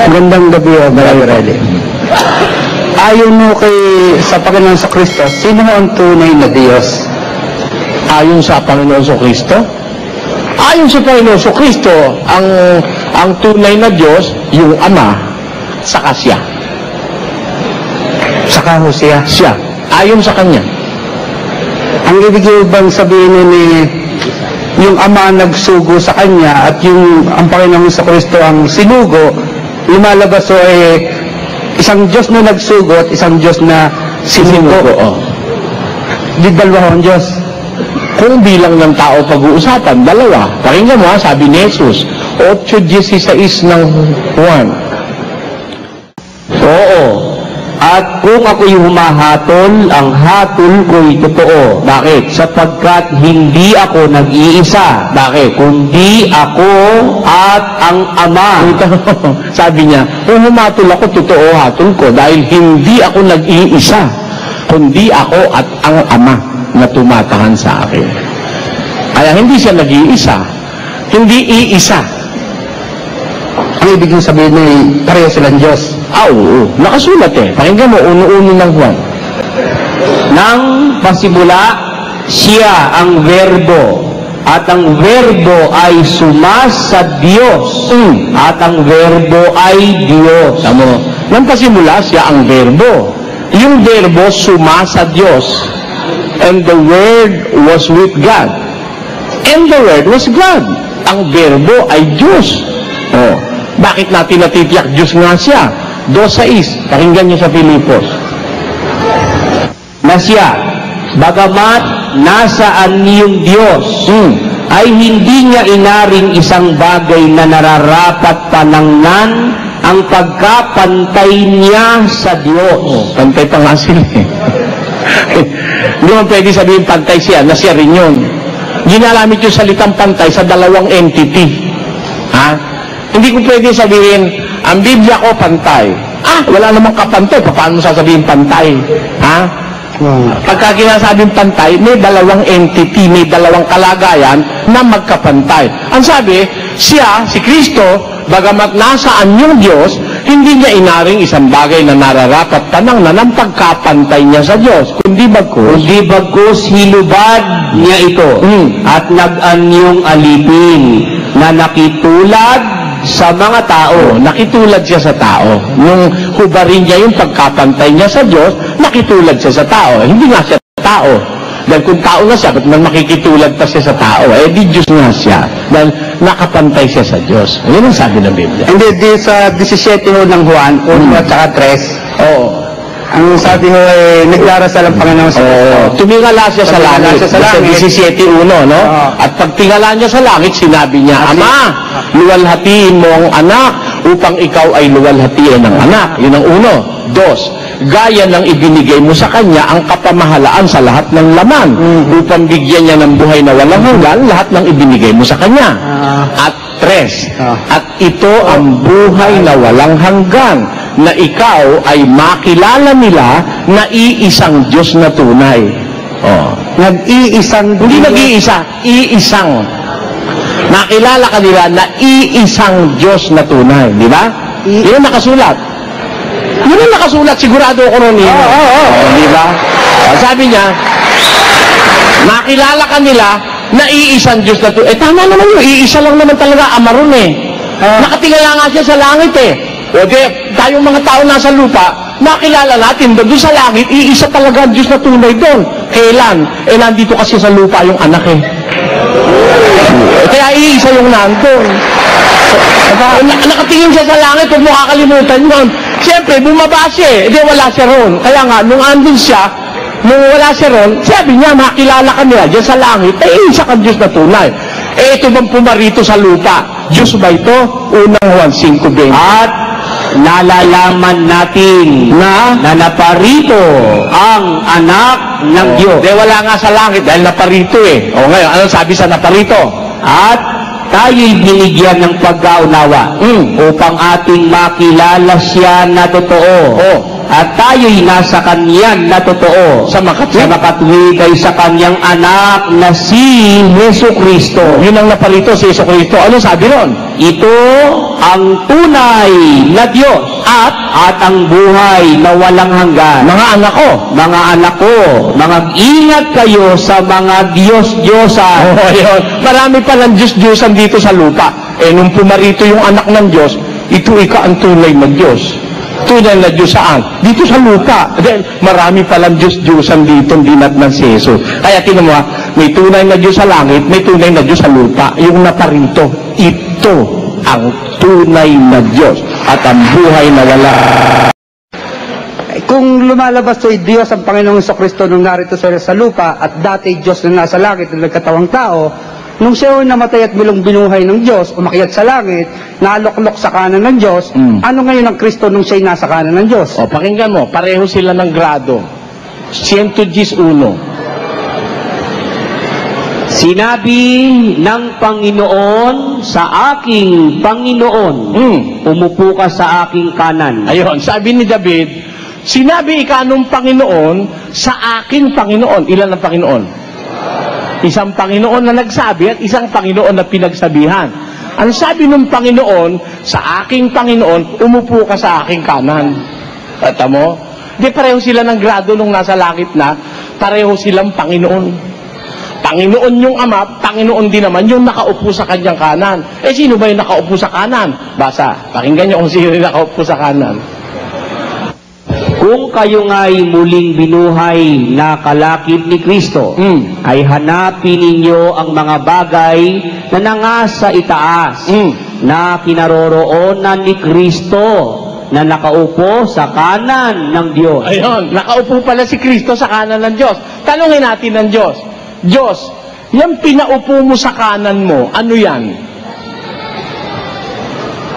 Magandang gabi, Brother Riley. Ayon mo sa Panginoon sa Kristo, sino ang tunay na Diyos? Ayon sa Panginoon sa Kristo? Ayon sa Panginoon sa Kristo, ang tunay na Diyos, yung Ama, saka siya. Saka ho siya? Siya. Ayon sa Kanya. Ang ibig bang sabihin ni yung Ama nagsugo sa Kanya at ang Panginoon sa Kristo ang sinugo, lumalabas o isang Diyos na nagsugo at isang Diyos na sinugo. Di dalawa ang Diyos. Kung bilang ng tao pag-uusapan, dalawa. Pakinggan mo sabi ni Jesus, 8:16 ng Juan. Oo. At kung ako'y humahatol, ang hatol ko'y totoo. Bakit? Sapagkat hindi ako nag-iisa. Bakit? Kundi ako at ang Ama. Sabi niya, kung humatol ako, totoo hatol ko. Dahil hindi ako nag-iisa. Kundi ako at ang Ama na tumatahan sa akin. Kaya hindi siya nag-iisa. Hindi iisa. Ang ibig sabihin ay pareho silang Diyos. Oo. Nakasulat Pakinggan mo, uno-uno ng Juan. Nang pasimula, siya ang Verbo. At ang Verbo ay sa Diyos. At ang Verbo ay Diyos. Tamo. Nang pasimula, siya ang Verbo. Yung Verbo sa Diyos. And the Word was with God. And the Word was God. Ang Verbo ay Diyos. Bakit natin natitiyak Diyos nga siya? 2:6. Pakinggan niyo sa Filipos. Na siya, bagamat nasaan niyong Diyos, ay hindi niya inaring isang bagay na nararapat panangnan ang pagkapantay niya sa Diyos. Pantay pa nga sila Hindi man pwede sabihin pantay siya, na siya rin yun. Ginalamit yung salitang pantay sa dalawang entity. Hindi ko pwede sabihin, ang Biblia ko pantay. Wala namang kapantay. Paano mo sasabihin pantay? Pagka ginasabing pantay, may dalawang entity, may dalawang kalagayan na magkapantay. Ang sabi, siya, si Kristo, bagamat nasaan yung Diyos, hindi niya inaring isang bagay na nararapat panangnan ng pagkapantay niya sa Diyos. Kundi bagkus hilubad niya ito. At nag-anyong alipin na nakitulad sa mga tao. Nakitulad siya sa tao. Yung hubarin niya, yung pagkapantay niya sa Diyos, nakitulad siya sa tao. Hindi nga siya tao. Dahil kung tao na siya, ba't man makikitulad pa siya sa tao? Di Diyos nga siya. Dahil nakapantay siya sa Diyos. Yan ang sabi ng Biblia. Hindi, sa 17 ng Juan, 1 at 3. Ang sabi ho nagdarasal ang Panginoon sa Kristo. Tumingala siya sa langit. Sa 17:1, no? At pag tingala niya sa langit, sinabi niya, Ama, luwalhatiin mo ang anak upang ikaw ay luwalhatiin ng anak. Yun ang 1. 2, gaya ng ibinigay mo sa kanya ang kapamahalaan sa lahat ng laman upang bigyan niya ng buhay na walang hanggan lahat ng ibinigay mo sa kanya. At 3, at ito ang buhay na walang hanggan, na ikaw ay makilala nila na iisang Diyos na tunay. Nag-iisang, hindi nag-iisa, iisang. Nakilala ka nila na iisang Diyos na tunay. Di ba? Yun ang nakasulat. Yun ang nakasulat, sigurado ako nun. Di ba? Sabi niya, nakilala ka nila na iisang Diyos na tunay. Tama naman yun, iisa lang naman talaga, Ama ron Nakatingala nga siya sa langit tayong mga tao nasa lupa, nakilala natin doon sa langit, iisa talaga ang Diyos na tunay doon. Kailan? Nandito kasi sa lupa yung anak Kaya iisa yung nandun. Nakatingin siya sa langit, huwag mo kakalimutan yun. Siyempre, bumaba siya wala siya ron. Kaya nga, nung andun siya, nung wala siya ron, sabi niya, makilala ka nila dyan sa langit, isa kang Diyos na tunay. Ito bang pumarito sa lupa? Diyos ba ito? Unang Juan 5:20. At nalalaman natin na naparito ang anak ng Diyos. Wala nga sa langit dahil naparito ngayon, ano sabi sa naparito? At tayo'y binigyan ng pagkaunawa upang ating makilala siya na totoo. at tayo'y nasa kanyan na totoo sa makatwid ay sa kanyang anak na si Hesu Kristo. Yun ang napalito si Hesu Kristo. Ano sabi ron? Ito ang tunay na Diyos at ang buhay na walang hanggan. Mga anak ko, mag-ingat kayo sa mga Diyos-Diyosan. Oh, yun. Marami palang Diyos-Diyosan dito sa lupa. Nung pumarito yung anak ng Diyos, ito ang tunay na Diyos. Tunay na Diyos saan? Dito sa lupa. Dahil marami palang Diyos-Diyosan dito, hindi natin si Jesus. Kaya tinan mo, may tunay na Diyos sa langit, may tunay na Diyos sa lupa. Yung naparito, ito ang tunay na Diyos at ang buhay na wala. Kung lumalabas to Diyos ang Panginoong Jesucristo nung narito sa lupa at dati Diyos na nasa langit na nagkatawang tao, nung siya namatay at bilong binuhay ng Diyos, umakyat sa langit, naluklok sa kanan ng Diyos, ano ngayon ang Kristo nung siya'y nasa kanan ng Diyos? O, pakinggan mo, pareho sila ng grado. 111. Sinabi ng Panginoon sa aking Panginoon, umupo ka sa aking kanan. Ayun, sabi ni David, sinabi ika nung Panginoon sa aking Panginoon. Ilan ang Panginoon? Isang Panginoon na nagsabi at isang Panginoon na pinagsabihan. Ang sabi ng Panginoon, sa aking Panginoon, umupo ka sa aking kanan. Tata mo? Di pareho sila ng grado nung nasa langit na, pareho silang Panginoon. Panginoon yung Ama, Panginoon din naman yung nakaupo sa kanyang kanan. Sino ba yung nakaupo sa kanan? Basa, pakinggan niyo kung sino yung nakaupo sa kanan. Kung kayo nga'y muling binuhay na kalakip ni Kristo, ay hanapin ninyo ang mga bagay na nangasa itaas, na kinaroroonan ni Kristo, na nakaupo sa kanan ng Diyos. Ayun, nakaupo pala si Kristo sa kanan ng Diyos. Tanungin natin ng Diyos, Diyos, yung pinaupo mo sa kanan mo, ano yan?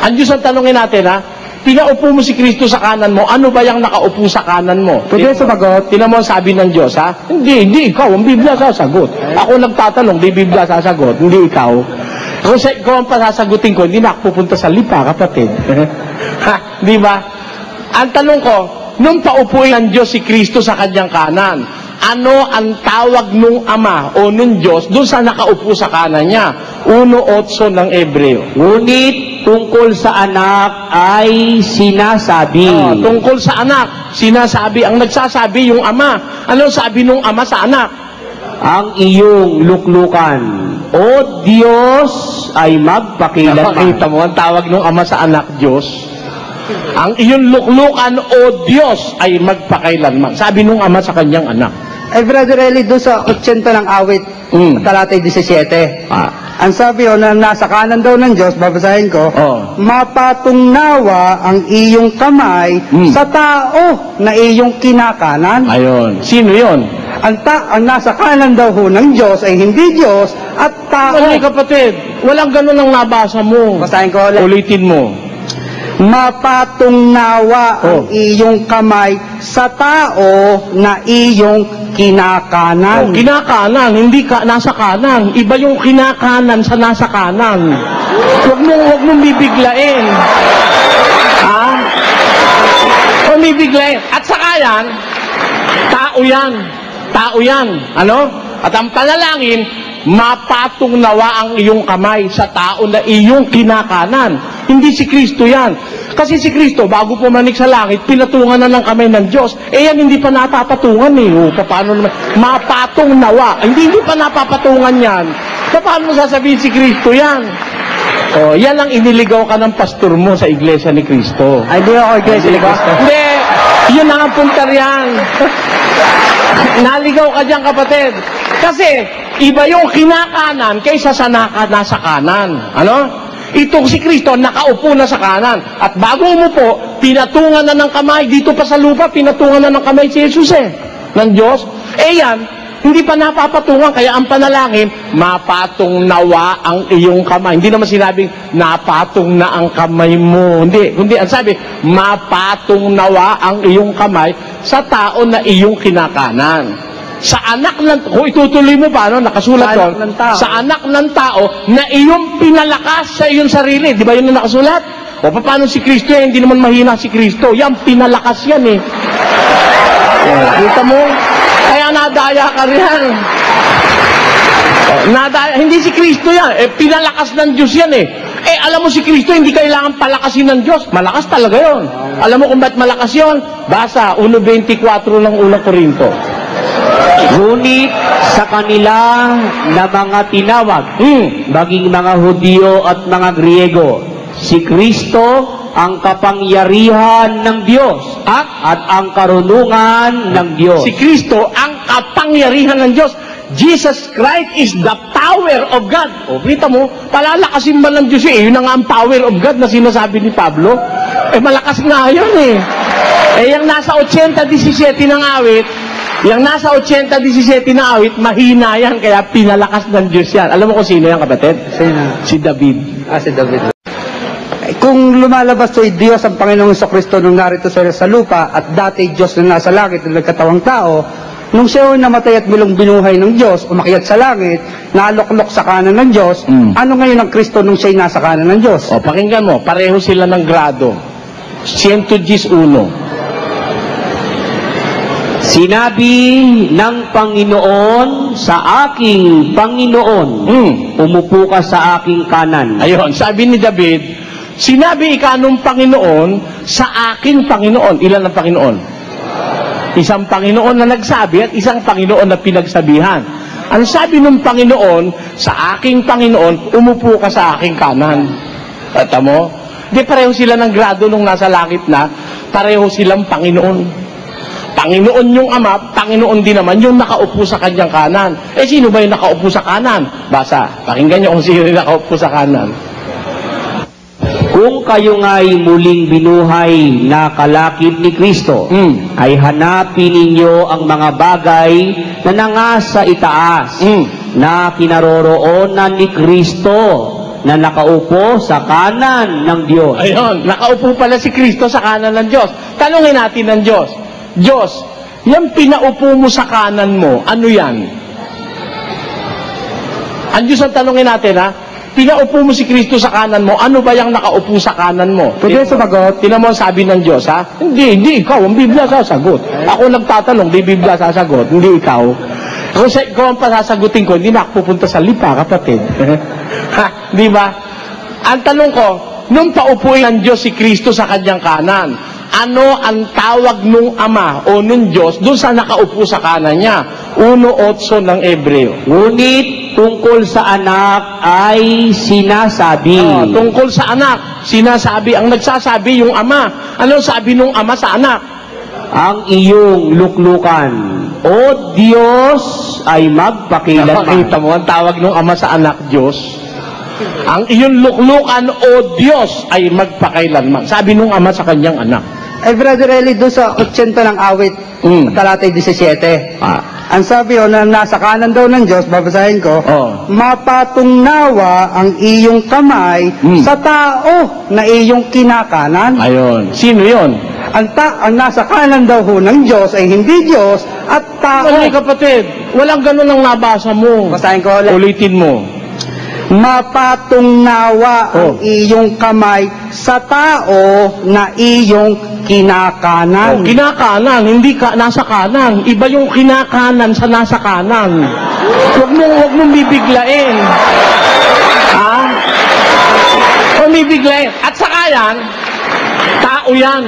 Ang Diyos ang tanungin natin, ha? Pinaupo mo si Kristo sa kanan mo, ano ba yung nakaupo sa kanan mo? Pwede sumagot? Tinan mo ang sabi ng Diyos, ha? Hindi ikaw, ang Biblia sasagot. Ako nagtatanong, di Biblia sasagot, hindi ikaw. Kung ikaw ang pasasagutin ko, hindi na ako pupunta sa lipa, kapatid. Ha? Di ba? Ang tanong ko, nung paupuin ng Diyos si Kristo sa kanyang kanan, ano ang tawag nung Ama o nung Diyos doon sa nakaupo sa kanan niya? 1:8 ng Ebreo. Ngunit tungkol sa anak ay sinasabi. Tungkol sa anak, sinasabi. Ang nagsasabi yung Ama. Ano sabi nung Ama sa anak? Ang iyong luklukan, O Diyos, ay magpakilanman. Nakita mo, ang tawag nung Ama sa anak, Diyos. Ang iyong luklukan, O Diyos, ay magpakailanman. Sabi nung Ama sa kanyang anak. Brother Eli, doon sa 80 ng awit, talatay 17. Ang sabi na nasa kanan daw ng Diyos, babasahin ko, mapatungnawa ang iyong kamay sa tao na iyong kinakanan. Ayun. Sino yon? Ang nasa kanan daw ho ng Diyos ay hindi Diyos at tao. Mali, kapatid. Walang ganun ang nabasa mo. Basahin ko ulit. Ulitin mo. Mapatungnawa ang iyong kamay sa tao na iyong kinakanan. Kinakanan, hindi ka nasa kanan. Iba yung kinakanan sa nasa kanan. Huwag mong bibiglain. Ha? Huwag bibiglain. At saka yan, tao yan. Tao yan. Ano? At ang panalangin, mapatungnawa ang iyong kamay sa tao na iyong kinakanan. Hindi si Kristo yan. Kasi si Kristo, bago pumanik sa langit, pinatungan na ng kamay ng Diyos. Yan hindi pa napapatungan eh. Paano naman? Mapatungnawa. Hindi pa napapatungan yan. Paano mo sasabihin si Kristo yan? Yan lang iniligaw ka ng pastor mo sa iglesia ni Kristo. Ay, di ako iglesia ni Kristo. Hindi. Yun na ang puntar yan. Naligaw ka dyan, kapatid. Kasi, iba yung kinakanan kaysa sa nasa kanan. Ano? Itong si Kristo, nakaupo na sa kanan. At bago umupo, pinatungan na ng kamay. Dito pa sa lupa, pinatungan na ng kamay si Jesus ng Diyos. Yan, hindi pa napapatungan. Kaya ang panalangin, mapatong nawa ang iyong kamay. Hindi naman sinabing, napatong na ang kamay mo. Hindi. Ang sabi, mapatong nawa ang iyong kamay sa tao na iyong kinakanan. Sa anak ng, kung itutuloy mo pa, nakasulat doon, sa anak ng tao na iyong pinalakas sa iyong sarili. Di ba yun ang nakasulat? O paano si Kristo yan? Hindi naman mahina si Kristo. Yan, pinalakas yan eh. Kita mo? Kaya nadaya ka riyan. Nadaya, hindi si Kristo yan. Pinalakas ng Diyos yan eh. Alam mo si Kristo, hindi kailangan palakasin ng Diyos. Malakas talaga yon. Alam mo kung ba't malakas yon? Basa, 1.24 ng unang Korinto. Ngunit sa kanila na mga tinawag, maging mga Hudyo at mga Griego, si Kristo ang kapangyarihan ng Diyos at ang karunungan ng Diyos. Si Kristo ang kapangyarihan ng Diyos. Jesus Christ is the power of God. O, kita mo, palalakasin ba ng Diyos eh? Yun na nga ang power of God na sinasabi ni Pablo. Malakas nga yun eh. Yung nasa 80-17 ng awit, mahina yan, kaya pinalakas ng Diyos yan. Alam mo kung sino yan, kapatid? Sino? Si David. Si David. Kung lumalabas ay Diyos ang Panginoong Kristo nung narito sa lupa at dati Diyos na nasa langit na nagkatawang tao, nung siya namatay at bilong binuhay ng Diyos, umakyat sa langit, naluklok sa kanan ng Diyos, ano ngayon ang Kristo nung siya'y nasa kanan ng Diyos? O, pakinggan mo, pareho sila ng grado. 111. Sinabi ng Panginoon sa aking Panginoon, umupo ka sa aking kanan. Ayun, sabi ni David, sinabi ika nung Panginoon sa aking Panginoon. Ilan ang Panginoon? Isang Panginoon na nagsabi at isang Panginoon na pinagsabihan. Ang sabi ng Panginoon, sa aking Panginoon, umupo ka sa aking kanan. At mo, di pareho sila ng grado nung nasa langit na, pareho silang Panginoon. Panginoon yung Ama, Panginoon din naman yung nakaupo sa kanyang kanan. Sino ba yung nakaupo sa kanan? Basa, pakinggan niyo kung sino yung nakaupo sa kanan. Kung kayo nga'y muling binuhay na kalakip ni Kristo, ay hanapin ninyo ang mga bagay na nangasa itaas, na kinaroroonan ni Kristo, na nakaupo sa kanan ng Diyos. Ayun, nakaupo pala si Kristo sa kanan ng Diyos. Tanungin natin ng Diyos, Diyos, yung pinaupo mo sa kanan mo, ano yan? Ang Diyos ang tanungin natin, ha? Pinaupo mo si Kristo sa kanan mo, ano ba yung nakaupo sa kanan mo? Pwede sumagot? Tinan mo ang sabi ng Diyos, ha? Hindi ikaw, ang Biblia sasagot. Ako nagtatanong, di Biblia sasagot, hindi ikaw. Kung ikaw ang pasasagutin ko, hindi na ako pupunta sa lipa, kapatid. Ha? Di ba? Ang tanong ko, nung paupuin ng Diyos si Kristo sa kanyang kanan, ano ang tawag nung Ama o nung Diyos doon sa nakaupo sa kanan niya? 1:8 ng Ebreo. Ngunit tungkol sa anak ay sinasabi. Tungkol sa anak, sinasabi. Ang nagsasabi yung Ama. Ano sabi nung Ama sa anak? Ang iyong luklukan, O Diyos, ay magpakilanman. Nakita mo, ang tawag ng Ama sa anak, Diyos. Ang iyong luklukan, O Diyos, ay magpakailanman. Sabi nung Ama sa kanyang anak. Brother Eli, doon sa 80 ng awit, talatay 17. Ang sabi na nasa kanan daw ng Diyos, babasahin ko, mapatungnawa ang iyong kamay sa tao na iyong kinakanan. Ayun. Sino yon? Ang nasa kanan daw ho ng Diyos ay hindi Diyos at tao. Ay, kapatid, walang ganun ang nabasa mo. Basahin ko ulit. Ulitin mo. Mapatungnawa ang iyong kamay sa tao na iyong kinakanan. Kinakanan, hindi ka nasa kanan. Iba yung kinakanan sa nasa kanan. Huwag mong bibiglain. Ha? Huwag bibiglain. At saka yan, tao yan.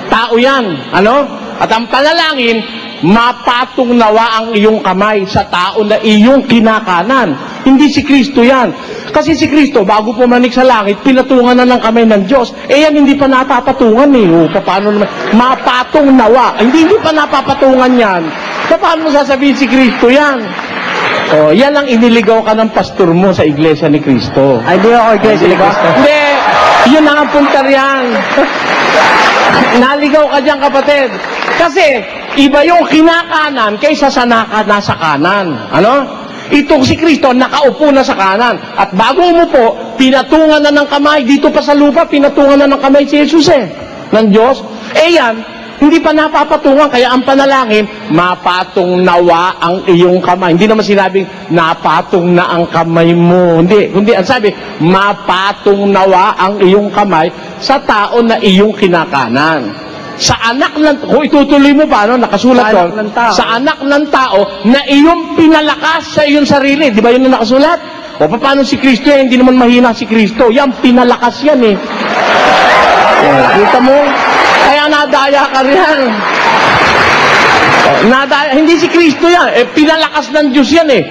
Tao yan. Ano? At ang panalangin, mapatungnawa ang iyong kamay sa tao na iyong kinakanan. Hindi si Kristo yan. Kasi si Kristo, bago pumanik sa langit, pinatungan na ng kamay ng Diyos. Yan hindi pa napapatungan eh. Paano naman? Mapatungnawa. Hindi pa napapatungan yan. Paano mo sasabihin si Kristo yan? Yan ang iniligaw ka ng pastor mo sa iglesia ni Kristo. Ay, di ako iglesia ni Kristo. Hindi. Yun ang puntar yan. Naligaw ka dyan, kapatid. Kasi, iba yung kinakanan kaysa sa nasa kanan. Ano? Itong si Kristo, nakaupo na sa kanan. At bago umupo, pinatungan na ng kamay. Dito pa sa lupa, pinatungan na ng kamay si Jesus ng Diyos. Yan, Hindi pa napapatungan, kaya ang panalangin, mapatong nawa ang iyong kamay. Hindi naman sinabing, napatong na ang kamay mo. Hindi, ang sabi, mapatong nawa ang iyong kamay sa tao na iyong kinakanan. Sa anak ng, kung itutuloy mo pa, no, nakasulat doon, sa anak ng tao na iyong pinalakas sa iyong sarili. Di ba yun ang nakasulat? O paano si Kristo yan? Hindi naman mahina si Kristo. Yan, pinalakas yan eh. Kita mo? Kaya nadaya ka riyan. Nadaya, hindi si Kristo yan. Pinalakas ng Diyos yan eh.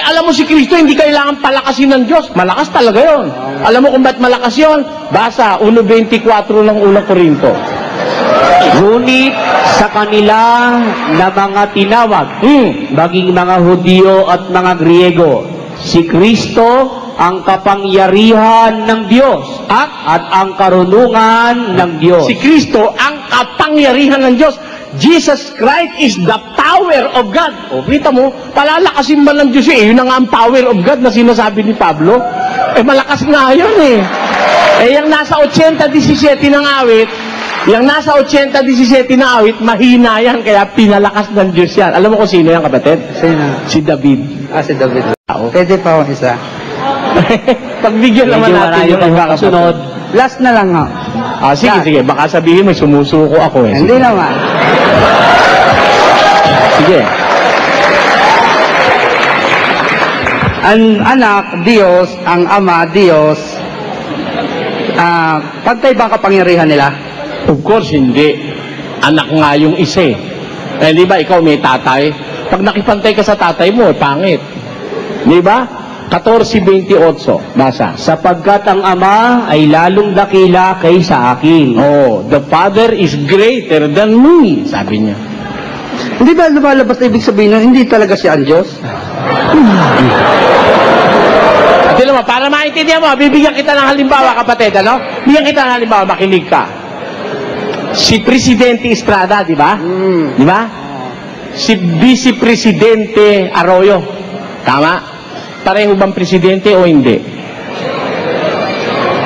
Alam mo si Kristo, hindi kailangan palakasin ng Diyos. Malakas talaga yon. Alam mo kung ba't malakas yon? Basa, 1.24 ng unang Korinto. Ngunit sa kanila na mga tinawag, maging mga Hudyo at mga Griego, si Kristo ang kapangyarihan ng Diyos at ang karunungan ng Diyos. Si Kristo ang kapangyarihan ng Diyos. Jesus Christ is the power of God. O, kita mo, palalakasin ba ng Diyos yun na nga ang power of God na sinasabi ni Pablo? Malakas nga yun eh. Yung nasa 80-17 ng awit, mahina yan, kaya pinalakas ng Diyos yan. Alam mo kung sino yan, kapatid? Sino? Si David. Si David. Pwede pa ako isa. Pagbigyan naman natin yung iba kasunod. Last na lang ako. Sige. Baka sabihin may sumusuko ako eh. Hindi naman. Sige. Ang anak, Diyos. Ang ama, Diyos. Pantay ba ang kapangyarihan nila? Of course, hindi. Anak nga yung isa eh. Di ba, ikaw may tatay? Pag nakipantay ka sa tatay mo, pangit. Di ba? 14:28, basa. Sapagkat ang Ama ay lalong dakila kaysa akin. Oh, the Father is greater than me, sabi niya. Hindi ba lumalabas na ibig sabihin nun, hindi talaga siya ang Diyos? At alam mo, para maintindihan mo, bibigyan kita ng halimbawa, kapatid, ano? Bigyan kita ng halimbawa, makinig ka. Si Presidente Estrada, di ba? Di ba? Si Vice Presidente Arroyo. Tama? Pareho bang presidente o hindi?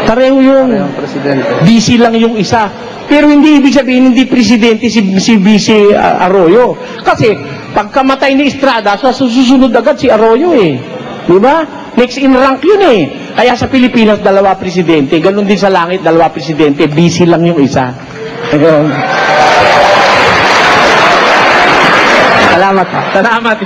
Pareho yung Presidente. busy lang yung isa. Pero hindi ibig sabihin hindi presidente si Vice Arroyo. Kasi pagkamatay ni Estrada, sa susunod agad si Arroyo eh. Di ba? Next in rank yun eh. Kaya sa Pilipinas, 2 presidente. Ganon din sa langit, 2 presidente. Busy lang yung isa. Salamat. Salamat.